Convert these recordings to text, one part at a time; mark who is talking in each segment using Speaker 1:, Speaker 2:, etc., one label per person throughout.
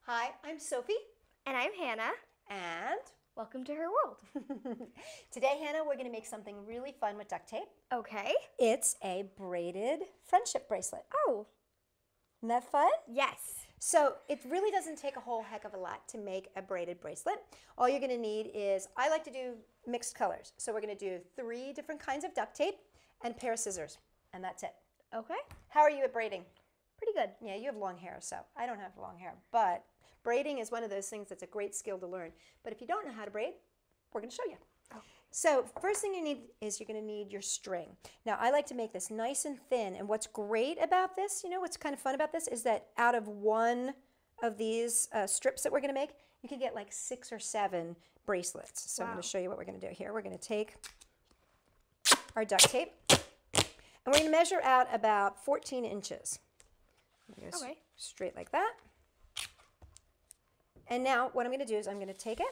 Speaker 1: Hi, I'm Sophie.
Speaker 2: And I'm Hannah.
Speaker 1: And
Speaker 2: Welcome to her world.
Speaker 1: today, Hannah, we're going to make something really fun with duct tape.
Speaker 2: Okay.
Speaker 1: It's a braided friendship bracelet.
Speaker 2: Oh.
Speaker 1: Isn't that fun?
Speaker 2: Yes.
Speaker 1: So it really doesn't take a whole heck of a lot to make a braided bracelet. All you're going to need is, I like to do mixed colors. So we're going to do 3 different kinds of duct tape and a pair of scissors. And that's it.
Speaker 2: Okay.
Speaker 1: How are you at braiding?
Speaker 2: Pretty good.
Speaker 1: Yeah, you have long hair, so I don't have long hair. But braiding is one of those things that's a great skill to learn. But if you don't know how to braid, we're going to show you.
Speaker 2: Oh.
Speaker 1: So first thing you need is you're going to need your string. Now, I like to make this nice and thin. And what's great about this, what's kind of fun about this is that out of one of these strips that we're going to make, you can get like 6 or 7 bracelets. So I'm going to show you what we're going to do here. We're going to take our duct tape, and we're going to measure out about 14 inches.
Speaker 2: Okay.
Speaker 1: Straight like that. And now what I'm going to do is I'm going to take it,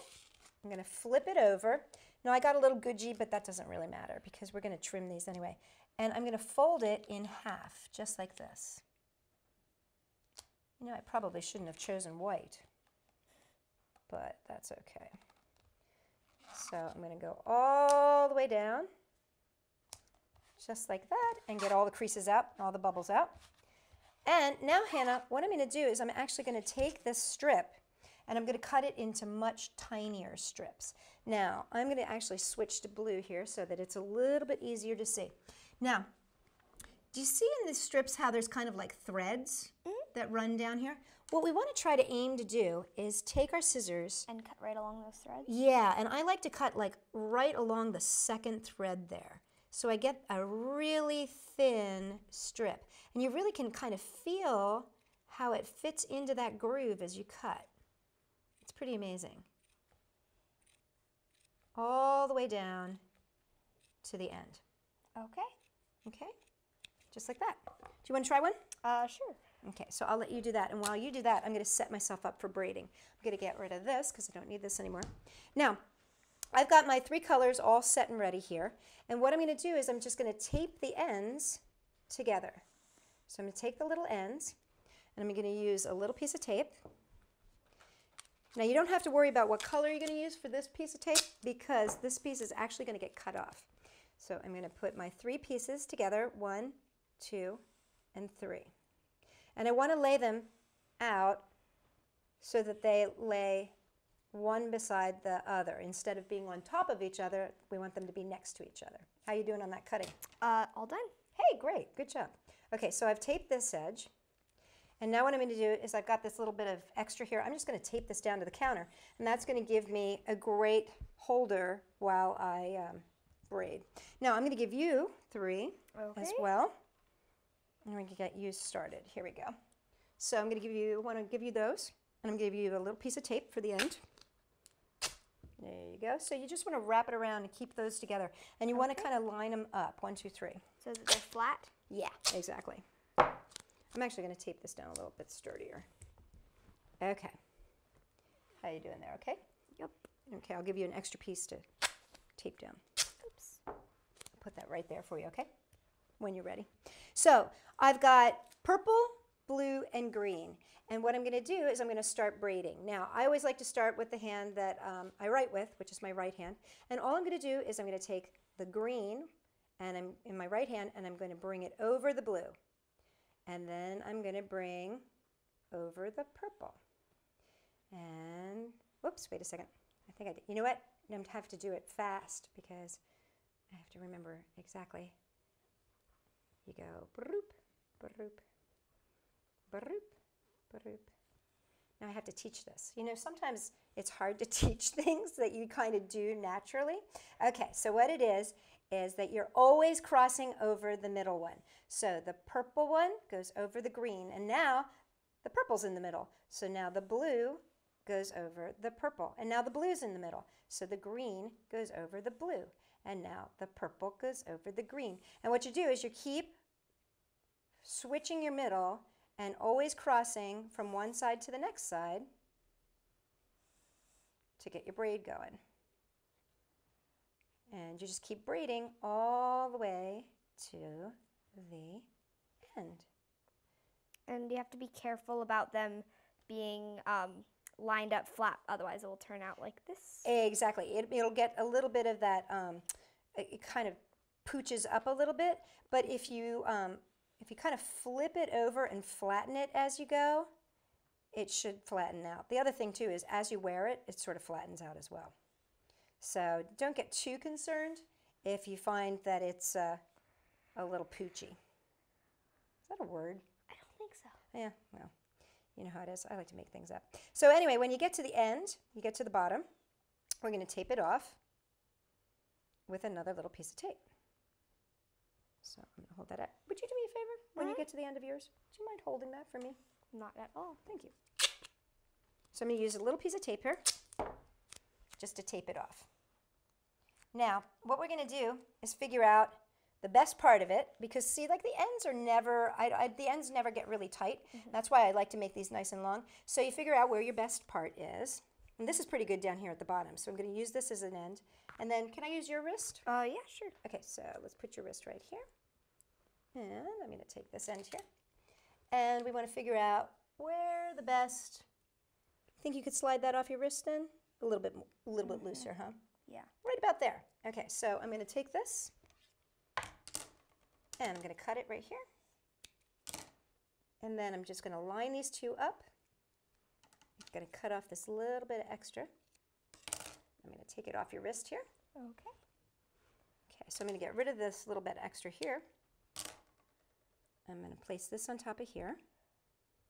Speaker 1: I'm going to flip it over. Now I got a little googey, but that doesn't really matter because we're going to trim these anyway. And I'm going to fold it in half, just like this. I probably shouldn't have chosen white, but that's okay. So I'm going to go all the way down, just like that, and get all the creases out, all the bubbles out. And now, Hannah, what I'm going to do is I'm actually going to take this strip and I'm going to cut it into much tinier strips. Now, I'm going to actually switch to blue here so that it's a little bit easier to see. Now, do you see in these strips how there's kind of like threads that run down here? What we want to try to aim to do is take our scissors
Speaker 2: and cut right along those threads?
Speaker 1: Yeah, and I like to cut like right along the second thread there. So I get a really thin strip. And you really can kind of feel how it fits into that groove as you cut. It's pretty amazing. All the way down to the end.
Speaker 2: Okay.
Speaker 1: Okay? Just like that. Do you want to try one?
Speaker 2: Sure.
Speaker 1: Okay, so I'll let you do that. And while you do that, I'm going to set myself up for braiding. I'm going to get rid of this because I don't need this anymore. Now, I've got my 3 colors all set and ready here. And what I'm going to do is I'm just going to tape the ends together. So I'm going to take the little ends and I'm going to use a little piece of tape. Now you don't have to worry about what color you're going to use for this piece of tape because this piece is actually going to get cut off. So I'm going to put my 3 pieces together, 1, 2, and 3. And I want to lay them out so that they lay one beside the other. Instead of being on top of each other, we want them to be next to each other. How are you doing on that cutting?
Speaker 2: All done.
Speaker 1: Hey, great, good job. Okay, so I've taped this edge. And now what I'm going to do is I've got this little bit of extra here. I'm just going to tape this down to the counter. And that's going to give me a great holder while I braid. Now I'm going to give you 3 as well. And we're going to get you started. Here we go. So I'm going to want to give you those. And I'm going to give you a little piece of tape for the end. There you go. So you just want to wrap it around and keep those together. And you want to kind of line them up, 1, 2, 3.
Speaker 2: So that they're flat?
Speaker 1: Yeah, exactly. I'm actually going to tape this down a little bit sturdier. Okay. How you doing there, okay?
Speaker 2: Yep.
Speaker 1: Okay, I'll give you an extra piece to tape down.
Speaker 2: Oops.
Speaker 1: I'll put that right there for you, okay? When you're ready. So I've got purple, blue, and green. And what I'm going to do is I'm going to start braiding. Now, I always like to start with the hand that I write with, which is my right hand. And all I'm going to do is I'm going to take the green and I'm in my right hand, and I'm going to bring it over the blue. And then I'm going to bring over the purple. And, whoops, wait a second. I think I did. You know what? I'm going to have to do it fast because I have to remember exactly. You go, broop, broop, broop, broop. Now I have to teach this. Sometimes it's hard to teach things that you kind of do naturally. Okay, so what it is that you're always crossing over the middle one. So the purple one goes over the green, and now the purple's in the middle. So now the blue goes over the purple, and now the blue's in the middle. So the green goes over the blue, and now the purple goes over the green. And what you do is you keep switching your middle and always crossing from one side to the next side to get your braid going. And you just keep braiding all the way to the end.
Speaker 2: And you have to be careful about them being lined up flat. Otherwise, it will turn out like this.
Speaker 1: Exactly. It'll get a little bit of that, it kind of pooches up a little bit, but if you kind of flip it over and flatten it as you go, it should flatten out. The other thing too is as you wear it, it sort of flattens out as well. So don't get too concerned if you find that it's a little poochy. Is that a word?
Speaker 2: I don't think so.
Speaker 1: Yeah, well, you know how it is. I like to make things up. So anyway, when you get to the end, you get to the bottom, we're going to tape it off with another little piece of tape. So I'm going to hold that up. Would you do me a favor when you get to the end of yours? Do you mind holding that for me?
Speaker 2: Not at all.
Speaker 1: Thank you. So I'm going to use a little piece of tape here just to tape it off. Now, what we're going to do is figure out the best part of it, because see, like the ends are never, the ends never get really tight. That's why I like to make these nice and long. So you figure out where your best part is. And this is pretty good down here at the bottom. So I'm going to use this as an end. And then, can I use your wrist?
Speaker 2: Yeah, sure.
Speaker 1: Okay, so let's put your wrist right here. And I'm going to take this end here. And we want to figure out where the best, think you could slide that off your wrist then? A little bit looser, huh?
Speaker 2: Yeah.
Speaker 1: Right about there. Okay, so I'm going to take this and I'm going to cut it right here. And then I'm just going to line these two up. I'm going to cut off this little bit of extra. I'm going to take it off your wrist here.
Speaker 2: Okay.
Speaker 1: Okay, so I'm going to get rid of this little bit extra here. I'm going to place this on top of here.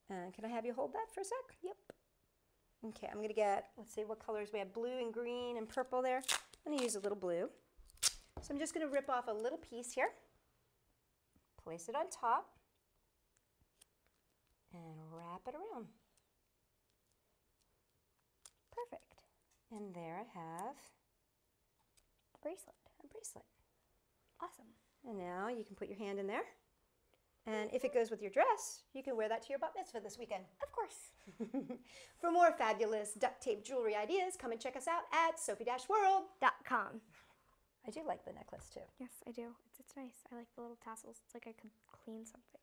Speaker 1: And can I have you hold that for a sec?
Speaker 2: Yep.
Speaker 1: Okay, I'm going to get, let's see what colors we have, blue and green and purple there. I'm going to use a little blue. So I'm just going to rip off a little piece here, place it on top, and wrap it around.
Speaker 2: Perfect.
Speaker 1: And there I have
Speaker 2: A bracelet.
Speaker 1: a bracelet.
Speaker 2: Awesome.
Speaker 1: And now you can put your hand in there. And if it goes with your dress, you can wear that to your bat mitzvah this weekend.
Speaker 2: Of course.
Speaker 1: For more fabulous duct tape jewelry ideas, come and check us out at Sophie-World.com. I do like the necklace too.
Speaker 2: Yes, I do. It's nice. I like the little tassels. It's like I could clean something.